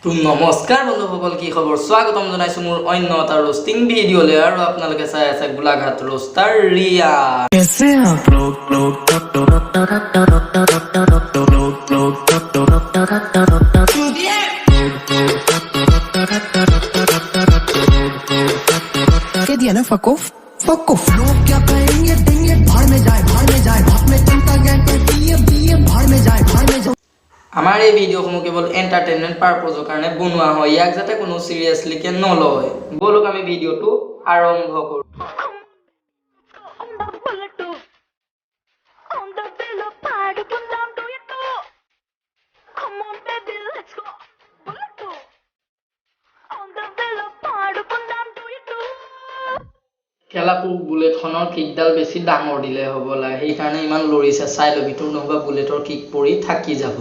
নমস্কাৰ বন্ধুসকল, কি খবৰ? স্বাগতম জনাইছো মোৰ অন্য এটা ৰোষ্টিং ভিডিঅ'লৈ। আৰু আপোনালোকে চাই আছে গোলাঘাট ৰোষ্টাৰ ৰিয়া। कह दिया ना फकूफ फकूफ लोग क्या कहेंगे देंगे भाड़ में जाए बाप में चलता गया दिए भाड़ में जाए আমাৰ এই ভিডিঅ'সমূহ কেৱল এণ্টাৰটেইনমেণ্ট পাৰপজৰ কাৰণে বনোৱা হয়, ইয়াক যাতে কোনো চিৰিয়াছলিকে নলয়। বলক আমি ভিডিঅ'টো আৰম্ভ কৰোঁ। খেলাটো বুলেটখনৰ কিকডাল বেছি ডাঙৰ দিলে হ'ব লাগে, সেইকাৰণে ইমান লৰিছে। চাই ল'বি তোৰ, নহ'বা বুলেটৰ কিক পৰি থাকি যাব।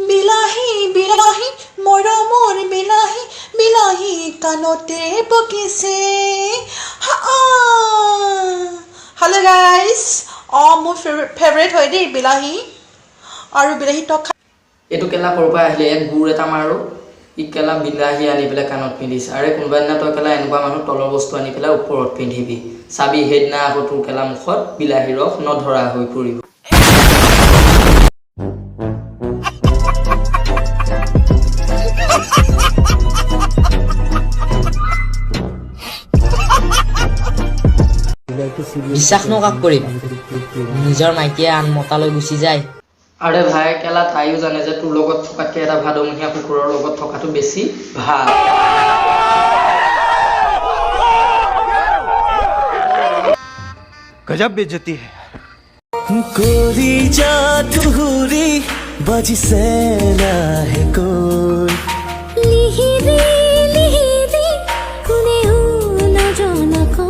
বিলাহী বিলাহী মৰমৰ বিলাহী বিলাহী কাণতে বকিছে। হেল্ল' গাইজ, মোৰ ফেভৰেট হয় দেই বিলাহী, আৰু বিলাহী টক। এইটো কেলা ক'ৰ পৰা আহিলে? এক গুড় এটা মাৰো, ই কেলা বিলাহী আনি পেলাই কাণত পিন্ধিছে। আৰে কোনোবা দিনা তই কেলা এনেকুৱা মানুহ তলৰ বস্তু আনি পেলাই ওপৰত পিন্ধিবি, চাবি সেইদিনা আকৌ তোৰ কেলা মুখত বিলাহী ৰস নধৰা হৈ পৰিব। বিশ্বাস নকাক কৰিম, নিজৰ মাইকীয়ে আন মতালৈ গুচি যায়। আৰে ভাই, কেলা তাইও জানে যে তোৰ লগত থকাতকৈ এটা ভাদমহীয়া কুকুৰৰ লগত থকাটো বেছি ভাল। गजब बेइज्जती है। गोरी जादूरी बजी सेना है कोई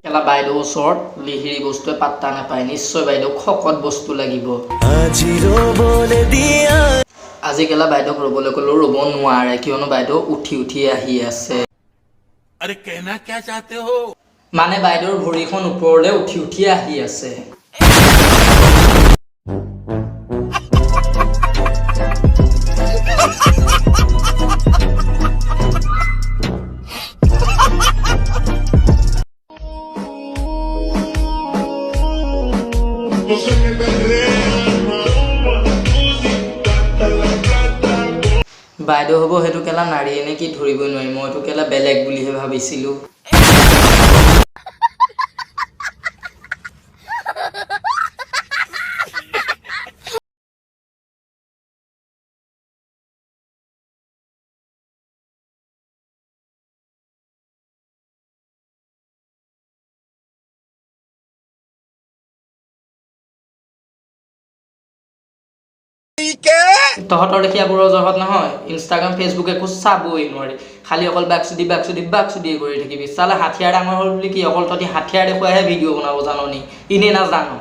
কেলা বাইদেউ ওচৰত লিহিৰি বস্তুৱে পাত্তা নাপায়, নিশ্চয় বাইদেউ খকত বস্তু লাগিব। আজি কেলা বাইদেউক ৰ'বলৈ ক'লেও ৰ'ব নোৱাৰে, কিয়নো বাইদেউ উঠি উঠি আহি আছে। अरे कहना क्या चाहते हो? মানে বাইদেউৰ ভৰিখন ওপৰলৈ উঠি উঠি আহি আছে। বাইদেউ হ'ব সেইটো কেলা নাৰীয়ে নে কি ধৰিবই নোৱাৰি, মইতো কেলা বেলেগ বুলিহে ভাবিছিলোঁ। তহঁতৰ দেখি আবুৰৰ জহত নহয়, ইনষ্টাগ্ৰাম ফেচবুক একো চাবই নোৱাৰি, খালি অকল বাকচুদি কৰি থাকিবি। চালে হাথিয়াৰ ডাঙৰ হ'ল বুলি কি অকল তহঁতি হাথিয়াৰ দেখুৱাইহে ভিডিঅ' বনাব জাননি, এনেই নাজানো।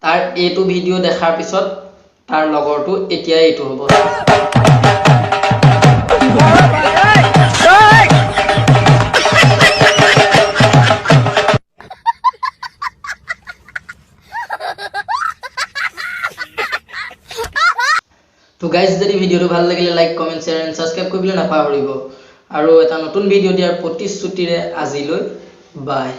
তাৰ এইটো ভিডিঅ' দেখাৰ পিছত তাৰ লগৰটো এতিয়া এইটো হ'ব। তো গাইজ, যদি ভিডিঅ'টো ভাল লাগিলে like comment share and subscribe কৰিবলৈ নাপাহৰিব। আৰু এটা নতুন ভিডিঅ' দিয়াৰ প্ৰতিশ্ৰুতিৰে আজিলৈ বাই।